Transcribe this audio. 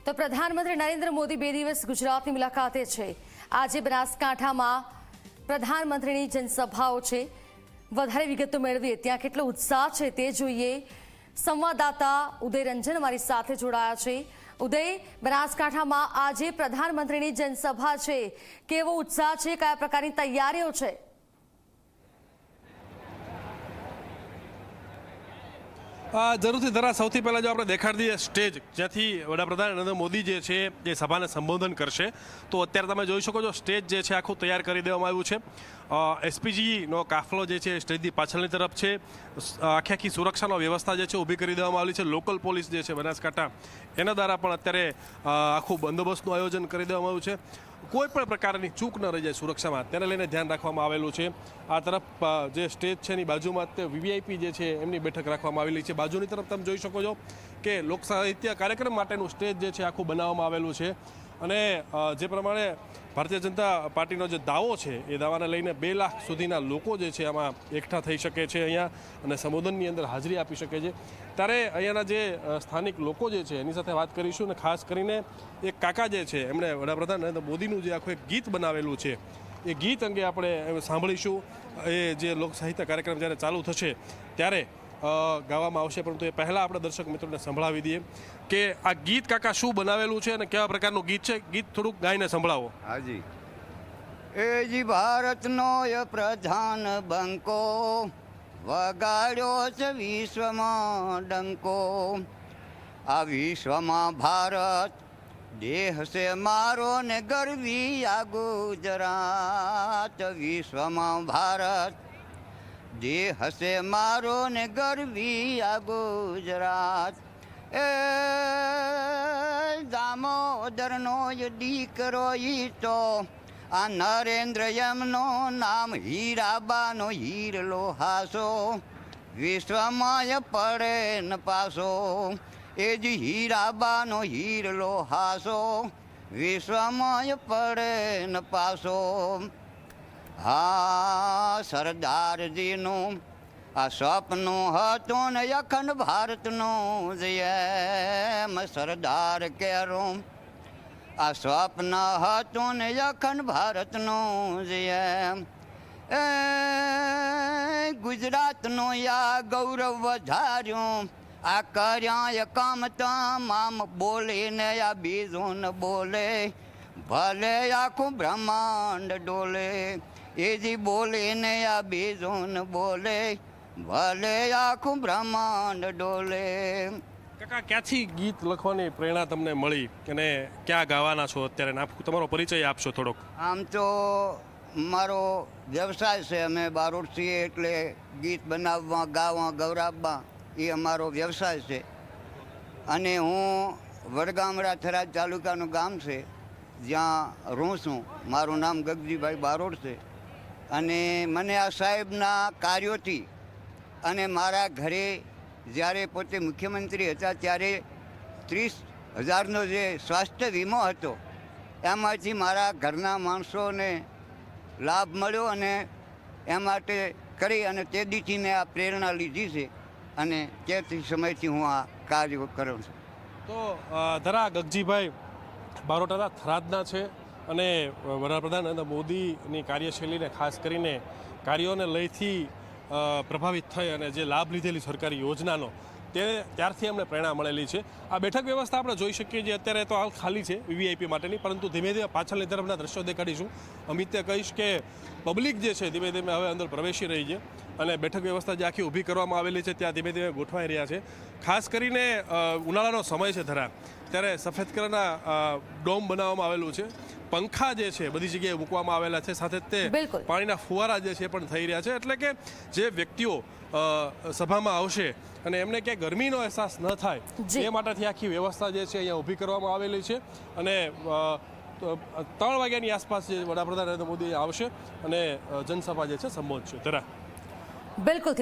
તો પ્રધાનમંત્રી નરેન્દ્ર મોદી 2 દિવસ ગુજરાતની મુલાકાતે છે। આજે બનાસકાંઠામાં પ્રધાનમંત્રીની જનસભાઓ છે। વધારે વિગતો મેળવીએ, ત્યાં કેટલો ઉત્સાહ છે તે જોઈએ। સંવાદદાતા ઉદય રંજન મારી સાથે જોડાયા છે। ઉદય, બનાસકાંઠામાં આજે પ્રધાનમંત્રીની જનસભા છે, કેવો ઉત્સાહ છે, કયા પ્રકારની તૈયારીઓ છે? જરૂરથી ધરા સૌથી પહેલાં જો આપણે દેખાડી દઈએ સ્ટેજ જ્યાંથી વડાપ્રધાન નરેન્દ્ર મોદી જે છે એ સભાને સંબોધન કરશે, તો અત્યારે તમે જોઈ શકો છો સ્ટેજ જે છે આખું તૈયાર કરી દેવામાં આવ્યું છે। એસપીજીનો કાફલો જે છે સ્ટેજની પાછળની તરફ છે। આખી સુરક્ષાનો વ્યવસ્થા જે છે ઊભી કરી દેવામાં આવેલી છે। લોકલ પોલીસ જે છે બનાસકાંઠા એના દ્વારા પણ અત્યારે આખું બંદોબસ્તનું આયોજન કરી દેવામાં આવ્યું છે। કોઈ પણ પ્રકારની ચૂક ન રહી જાય સુરક્ષામાં, તેને લઈને ધ્યાન રાખવામાં આવેલું છે। આ તરફ જે સ્ટેજ છે એની બાજુમાં તે વીવીઆઈપી જે છે એમની બેઠક રાખવામાં આવેલી છે। બાજુની તરફ તમે જોઈ શકો છો કે લોક સાહિત્ય કાર્યક્રમ માટેનું સ્ટેજ જે છે આખું બનાવવામાં આવેલું છે। અને જે પ્રમાણે ભારતીય જનતા પાર્ટીનો જે દાવો છે એ દાવાને લઈને 2 લાખ સુધીના લોકો જે છે આમાં એકઠા થઈ શકે છે અહીંયા, અને સંબોધનની અંદર હાજરી આપી શકે છે। ત્યારે અહીંયાના જે સ્થાનિક લોકો જે છે એની સાથે વાત કરીશું, અને ખાસ કરીને એક કાકા જે છે એમણે વડાપ્રધાન નરેન્દ્ર મોદીનું જે આખું એક ગીત બનાવેલું છે એ ગીત અંગે આપણે સાંભળીશું। એ જે લોક સાહિત્ય કાર્યક્રમ જ્યારે ચાલુ થશે ત્યારે ગાવામાં આવશે, પરંતુ એ પહેલાં આપણે દર્શક મિત્રોને સંભળાવી દઈએ કે આ ગીત કાકા શું બનાવેલું છે અને કેવા પ્રકારનું ગીત છે। ગીત થોડુંક ગાઈને સંભળાવો। હાજી। એ જી ભારતનો ય પ્રધાન બંકો વગાડ્યો છે વિશ્વમાં ડંકો। આ વિશ્વમાં ભારત દેહ છે મારો ને ગરવી આ ગુજરાત। વિશ્વમાં ભારત દેહ છે મારો ને ગરવી આ ગુજરાત। એ દામોદરનો ય દીકરો ઈ તો આ નરેન્દ્ર એમનો નામ હીરાબાનો હીરલો હાસો। વિશ્વમાં ય પડે ન પાસો, એ જ હીરાબાનો હીરલો હાસો। વિશ્વમાં ય પડે ન પાસો। હા, સરદારજીનું આ સપનું હતું ને અખંડ ભારતનું જેમ સરદાર કેરું। આ સ્વપ્ન હતું ને અખંડ ભારતનું જેમ એ ગુજરાતનું આ ગૌરવ વધાર્યું। આ કર્યા કામ તમામ બોલીને આ બીજું ન બોલે, ભલે આખું બ્રહ્માંડ ડોલે। એ જી બોલીને આ બીજું ન બોલે, ભલે આખું બ્રહ્માંડ ડોલે। કાકા, ક્યાંથી ગીત લખવાની પ્રેરણા તમને મળી અને ક્યાં ગાવાના છો અત્યારે? તમારો પરિચય આપશો થોડોક? આમ તો મારો વ્યવસાય છે, અમે બારોટ છીએ, એટલે ગીત બનાવવા, ગાવા, ગૌરાવવા એ અમારો વ્યવસાય છે। અને હું વડગામડા થરાદ તાલુકાનું ગામ છે જ્યાં રહું છું। મારું નામ ગગજીભાઈ બારોટ છે। અને મને આ સાહેબના કાર્યોથી અને મારા ઘરે જ્યારે પોતે મુખ્યમંત્રી હતા ત્યારે 30,000નો જે સ્વાસ્થ્ય વીમો હતો એમાંથી મારા ઘરના માણસોને લાભ મળ્યો, અને એ માટે કરી અને તે દીથી મેં આ પ્રેરણા લીધી છે, અને તેથી સમયથી હું આ કાર્ય કરું છું। તો ધરા ગગજીભાઈ બારોટા થરાદના છે, અને વડાપ્રધાન નરેન્દ્ર મોદીની કાર્યશૈલીને ખાસ કરીને કાર્યોને લઈથી પ્રભાવિત થઈ અને જે લાભ લીધેલી સરકારી યોજનાનો ત્યારથી અમને પ્રેરણા મળેલી છે। આ બેઠક વ્યવસ્થા આપણે જોઈ શકીએ છીએ અત્યારે તો હાલ ખાલી છે વીવીઆઈપી માટેની, પરંતુ ધીમે ધીમે પાછળની તરફના દ્રશ્યો દેખાડીશું। અમિતે કહીશ કે પબ્લિક જે છે ધીમે ધીમે હવે અંદર પ્રવેશી રહી છે, અને બેઠક વ્યવસ્થા જે આખી ઊભી કરવામાં આવેલી છે ત્યાં ધીમે ધીમે ગોઠવાઈ રહ્યા છે। ખાસ કરીને ઉનાળાનો સમય છે ધરા, ત્યારે સફેદ કલરના ડોમ બનાવવામાં આવેલું છે। પંખા જે છે બધી જગ્યાએ મૂકવામાં આવેલા છે, સાથે તે પાણીના ફુવારા જે છે પણ થઈ રહ્યા છે, એટલે કે જે વ્યક્તિઓ સભામાં આવશે અને એમને ક્યાંય ગરમીનો અહેસાસ ન થાય એ માટેથી આખી વ્યવસ્થા જે છે અહીંયા ઊભી કરવામાં આવેલી છે। અને 3 વાગ્યાની આસપાસ જે વડાપ્રધાન નરેન્દ્ર મોદી આવશે અને જનસભા જે છે સંબોધશે। ધરા, બિલકુલ.